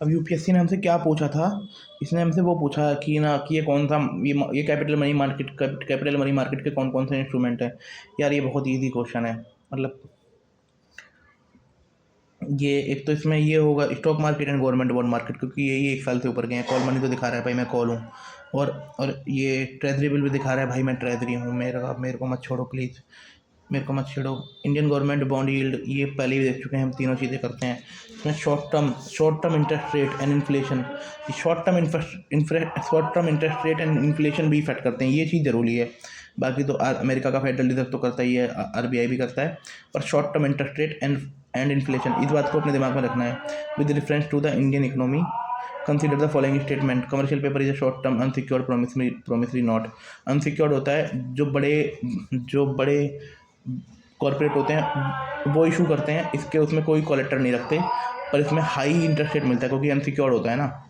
अब यूपीएससी ने हमसे क्या पूछा था। इसने हमसे वो पूछा कि ना कि ये कौन सा ये कैपिटल मनी मार्केट के कौन कौन से इंस्ट्रूमेंट है। यार ये बहुत इजी क्वेश्चन है। मतलब ये एक तो इसमें ये होगा stock market and government bond market, क्योंकि ये 1 साल से ऊपर गए हैं। कॉल मनी तो दिखा रहा है भाई मैं कॉल हूँ, और ये ट्रेजरी बिल भी दिखा रहा है भाई मैं ट्रेजरी हूँ। मेरे को मत छोड़ो प्लीज़, मेरे को मत छेड़ो। इंडियन गवर्नमेंट बॉन्ड यील्ड ये पहले भी देख चुके हैं हम, तीनों चीज़ें करते हैं इसमें। Short term interest rate and inflation, short term interest rate and inflation भी इफेक्ट करते हैं, ये चीज़ ज़रूरी है। बाकी तो अमेरिका का फेडरल रिजर्व तो करता ही है, आरबीआई भी करता है। पर short term interest rate and inflation, इस बात को अपने दिमाग में रखना है। With reference to the Indian economy consider the following statement. Commercial paper is a short term unsecured promissory note. Unsecured होता है जो बड़े कॉर्पोरेट होते हैं वो इशू करते हैं, इसके उसमें कोई कोलेटर नहीं रखते, पर इसमें हाई इंटरेस्ट रेट मिलता है क्योंकि अनसिक्योर्ड होता है ना।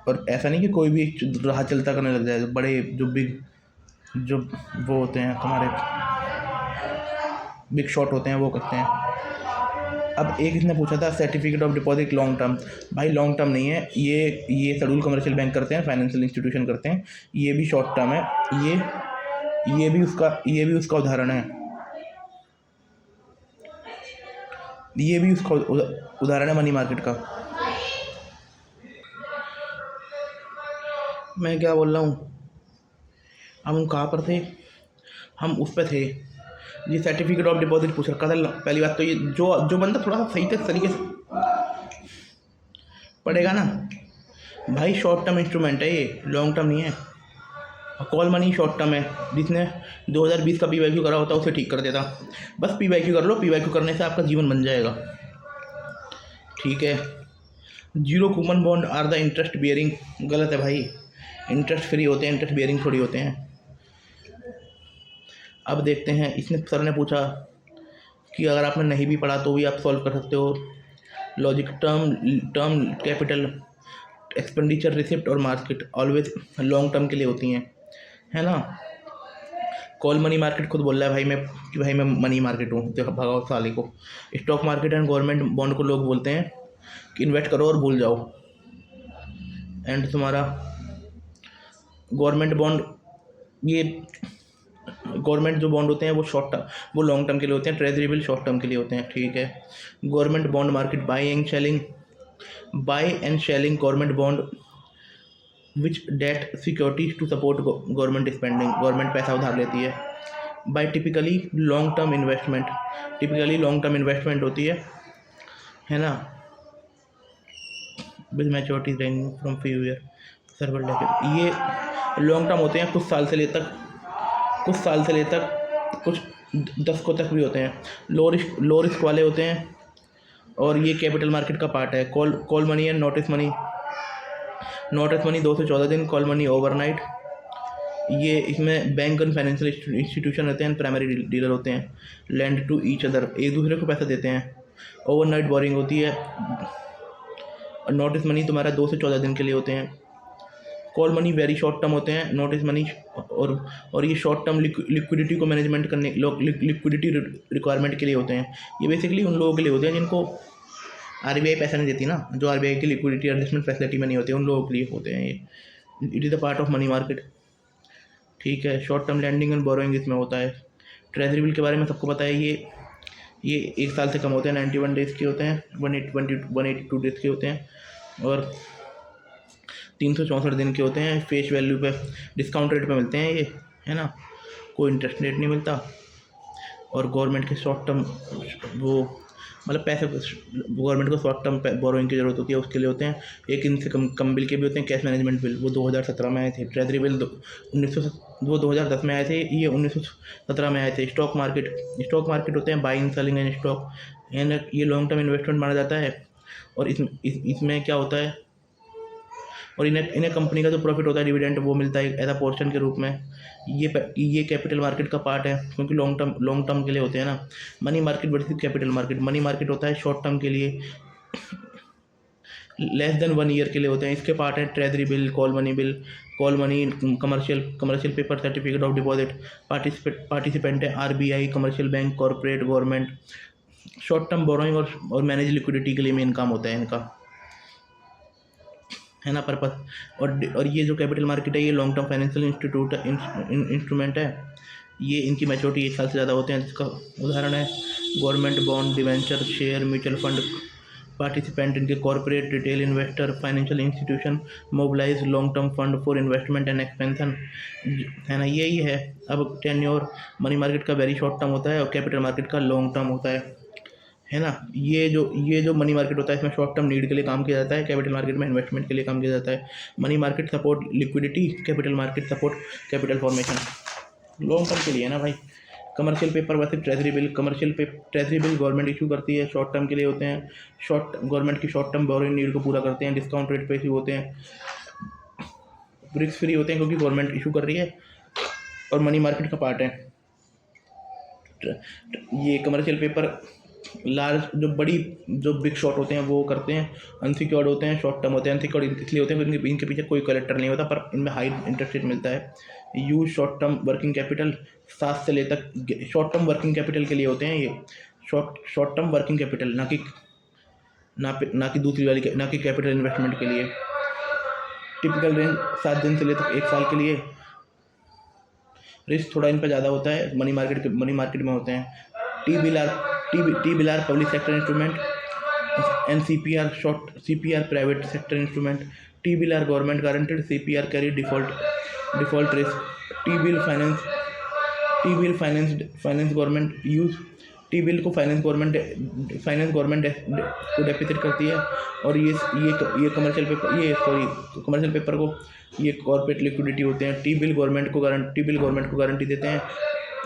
और ऐसा नहीं कि कोई भी राह चलता करने लग जाए। बड़े जो वो होते हैं हमारे बिग शॉट होते हैं वो करते हैं। अब एक इसने पूछा था certificate of deposit long term. भाई लॉन्ग टर्म नहीं है ये शेड्यूल कमर्शियल बैंक करते हैं, फाइनेंशियल इंस्टीट्यूशन करते हैं। ये भी शॉर्ट टर्म है। ये भी उसका उदाहरण है। ये भी उसका उदाहरण है मनी मार्केट का। मैं क्या बोल रहा हूँ, हम कहाँ पर थे, हम उस पर थे। ये सर्टिफिकेट ऑफ डिपॉजिट पूछ रखा था। पहली बात तो ये जो बंदा थोड़ा सा सही तरीके से पढ़ेगा ना भाई, शॉर्ट टर्म इंस्ट्रूमेंट है ये, लॉन्ग टर्म नहीं है। कॉल मनी शॉर्ट टर्म है, जिसने 2020 का पीवाईक्यू करा होता है उसे ठीक कर देता। बस पीवाईक्यू कर लो, पीवाईक्यू करने से आपका जीवन बन जाएगा। ठीक है। Zero coupon bond are the interest bearing, गलत है भाई। इंटरेस्ट फ्री होते हैं, इंटरेस्ट बियरिंग थोड़ी होते हैं। अब देखते हैं, इसने सर ने पूछा कि अगर आपने नहीं भी पढ़ा तो भी आप सॉल्व कर सकते हो। Logic term capital expenditure receipt और मार्केट ऑलवेज लॉन्ग टर्म के लिए होती हैं, है ना। कॉल मनी मार्केट खुद बोल रहा है भाई मैं मनी मार्केट हूँ, देखो भगाओ साले को। Stock market and government bond को लोग बोलते हैं कि इन्वेस्ट करो और भूल जाओ। एंड तुम्हारा गवर्नमेंट बॉन्ड, ये गवर्नमेंट जो बॉन्ड होते हैं वो लॉन्ग टर्म के लिए होते हैं। ट्रेजरी बिल शॉर्ट टर्म के लिए होते हैं। ठीक है। Government bond market buy and selling government bond which debt securities to support government spending, government पैसा उधार लेती है। By typically long term investment होती है ना। With maturity ranging from few year सर्वर लेकर, ये लॉन्ग टर्म होते हैं, कुछ साल से लेकर कुछ दशकों तक भी होते हैं। लो रिस्क वाले होते हैं, और ये कैपिटल मार्केट का पार्ट है। Call money and notice money 2 से 14 दिन, कॉल मनी ओवरनाइट। ये इसमें बैंक एंड फाइनेंशियल इंस्टीट्यूशन रहते हैं, प्राइमरी डीलर होते हैं। लैंड टू ईच अदर, एक दूसरे को पैसा देते हैं। ओवरनाइट बोरिंग होती है। नोटिस मनी तुम्हारा 2 से 14 दिन के लिए होते हैं। Call money very short term होते हैं। नोटिस मनी और ये शॉर्ट टर्म लिक्विडिटी को मैनेजमेंट करने, लिक्विडिटी रिक्वायरमेंट के लिए होते हैं। ये बेसिकली उन लोगों के लिए होते हैं जिनको आरबीआई पैसा नहीं देती ना, जो आरबीआई की लिक्विडिटी एडजस्टमेंट फैसिलिटी में नहीं होते, उन लोगों के लिए होते हैं ये। It is a part of money market. ठीक है। Short term lending and borrowing इसमें होता है। ट्रेजरी बिल के बारे में सबको पता है, ये 1 साल से कम होते हैं, 91 डेज़ के होते हैं, 182 डेज़ के होते हैं, और 364 दिन के होते हैं। फेस वैल्यू पे डिस्काउंट रेट पे मिलते हैं ये, है ना, कोई इंटरेस्ट रेट नहीं मिलता। और गवर्नमेंट के शॉर्ट टर्म वो मतलब पैसे गवर्नमेंट को शॉर्ट टर्म बोरोइंग की ज़रूरत होती है, उसके लिए होते हैं। एक इनसे कम बिल के भी होते हैं। कैश मैनेजमेंट बिल वो 2017 में आए थे। ट्रेजरी बिल 2010 में आए थे, ये 1917 में आए थे। स्टॉक मार्केट होते हैं buying selling and stock, and ये लॉन्ग टर्म इन्वेस्टमेंट माना जाता है। और इसमें क्या होता है, और इन्हें कंपनी का जो प्रॉफिट होता है डिविडेंड वो मिलता है एज अ पोर्शन के रूप में। ये कैपिटल मार्केट का पार्ट है, क्योंकि लॉन्ग टर्म के लिए होते हैं ना। Money market versus capital market, money market होता है शॉर्ट टर्म के लिए, लेस देन 1 ईयर के लिए होते हैं। इसके पार्ट है treasury bill, call money, commercial paper, certificate of deposit. Participant है RBI, commercial bank, corporate, government. Short term borrowing और मैनेज लिक्विडिटी के लिए मेन काम होता है इनका। है ना, पर्पस। और ये जो कैपिटल मार्केट है ये लॉन्ग टर्म फाइनेंशियल इंस्ट्रूमेंट है। ये इनकी मैच्योरिटी 1 साल से ज़्यादा होते हैं, जिसका उदाहरण है government bond, debenture, share, mutual fund. Participant इनके corporate, retail investor, financial institution mobilise long term fund for investment and expansion, है ना, यही है। अब टेन्योर मनी मार्केट का वेरी शॉर्ट टर्म होता है और कैपिटल मार्केट का लॉन्ग टर्म होता है ना। ये जो मनी मार्केट होता है इसमें शॉर्ट टर्म नीड के लिए काम किया जाता है, कैपिटल मार्केट में इन्वेस्टमेंट के लिए काम किया जाता है। Money market support liquidity, capital market support capital formation. Long term के लिए है ना भाई। कमर्शियल पेपर वैसे treasury bill, treasury bill government issue करती है, शॉर्ट टर्म के लिए होते हैं। गवर्नमेंट की शॉर्ट टर्म बोरोइंग नीड को पूरा करते हैं, डिस्काउंट रेट पे इशू होते हैं, रिस्क फ्री होते हैं क्योंकि गवर्नमेंट इशू कर रही है और मनी मार्केट का पार्ट है। ये कमर्शियल पेपर लार्ज जो बिग शॉट होते हैं वो करते हैं, अनसिक्योर्ड होते हैं, शॉर्ट टर्म होते हैं। अनसिक्योर्ड इसलिए होते हैं क्योंकि इनके पीछे कोई कलेक्टर नहीं होता, पर इनमें हाई इंटरेस्ट रेट मिलता है। Use short term working capital 7 से ले तक शॉर्ट टर्म वर्किंग कैपिटल के लिए होते हैं ये। शॉर्ट टर्म वर्किंग कैपिटल, ना कि दूसरी वाली, ना कि कैपिटल इन्वेस्टमेंट के लिए। टिपिकल रेंज 7 दिन से लेकर 1 साल के लिए। रिस्क थोड़ा इन पर ज़्यादा होता है, मनी मार्केट में होते हैं। T bill are public sector instrument and CPR private sector instrument. T bill are government guaranteed, CPR carry default risk. T bill finance government use. T bill को फाइनेंस गवर्नमेंट को deficit करती है और ये commercial paper को ये corporate liquidity होते हैं। टी बिल गवर्नमेंट को गारंटी देते हैं,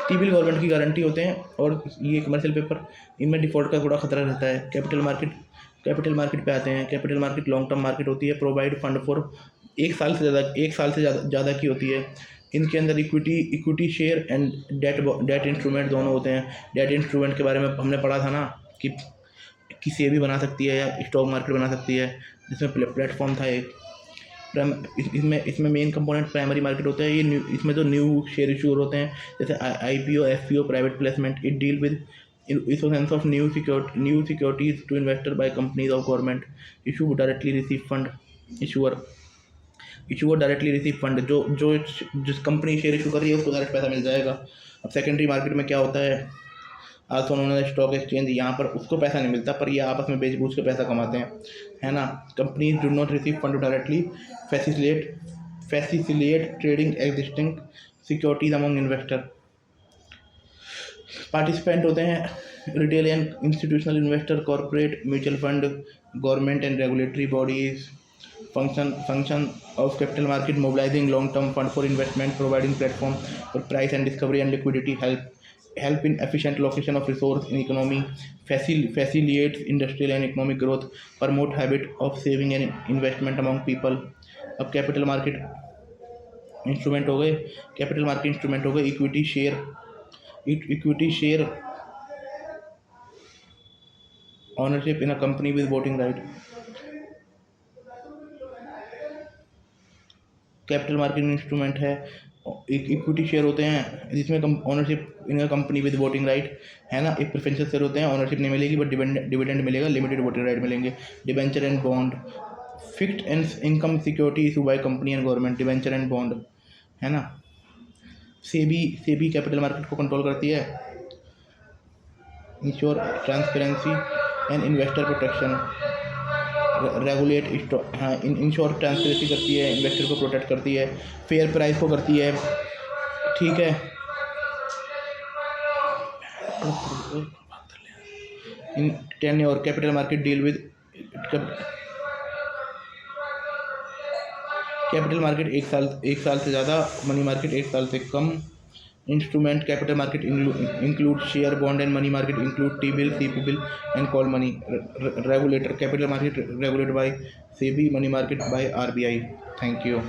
टी बिल गवर्नमेंट की गारंटी होते हैं और ये कमर्शियल पेपर, इनमें डिफ़ॉल्ट का थोड़ा खतरा रहता है। कैपिटल मार्केट पे आते हैं। Capital market long term market होती है, प्रोवाइड फंड फॉर 1 साल से ज़्यादा की होती है। इनके अंदर equity share and debt instrument दोनों होते हैं। डेट इंस्ट्रूमेंट के बारे में हमने पढ़ा था ना कि सेबी बना सकती है या स्टॉक मार्केट बना सकती है, जिसमें प्लेटफॉर्म था एक। इसमें मेन कंपोनेंट प्राइमरी मार्केट होता है। इसमें जो न्यू शेयर इशू होते हैं जैसे IPO, FPO, private placement. It deal with issuance of new securities to investor by companies of government. Issue directly receive fund. Issuer directly receive fund, जिस company share issue कर रही है उसको direct पैसा मिल जाएगा। अब सेकेंडरी मार्केट में क्या होता है, आज उन्होंने स्टॉक एक्सचेंज, यहाँ पर उसको पैसा नहीं मिलता पर ये आपस में बेच बूझ के पैसा कमाते हैं, है ना। Companies do not receive fund directly, facilitate trading existing securities among investor. Participant होते हैं retail and institutional investor, corporate, mutual fund, government and regulatory bodies. Function of capital market: mobilizing long-term fund for investment, providing platform for price and discovery and liquidity, help in efficient allocation of resource in economy, facilitates industrial and economic growth, promote habit of saving and investment among people. अब capital market instrument हो गए, equity share ownership in a company with voting right. Capital market instrument है, equity share होते हैं जिसमें ownership in company with voting right, है ना। एक प्रेफरेंशियल शेयर होते हैं, ऑनरशिप नहीं मिलेगी बट डिविडेंड मिलेगा, लिमिटेड वोटिंग राइट मिलेंगे। Debenture and bond, fixed and income security issue by company and government, debenture and bond, है ना। सेबी कैपिटल मार्केट को कंट्रोल करती है, ensure transparency and investor protection, regulate ensure transparency करती है, investor को प्रोटेक्ट करती है, फेयर प्राइस को करती है, ठीक है। In tenure capital market deal with capital market 1 साल से ज़्यादा, मनी मार्केट 1 साल से कम। Instrument capital market include share, bond and money market include T bill, CP bill and call money. Regulator capital market regulated by SEBI, money market by RBI। Thank you.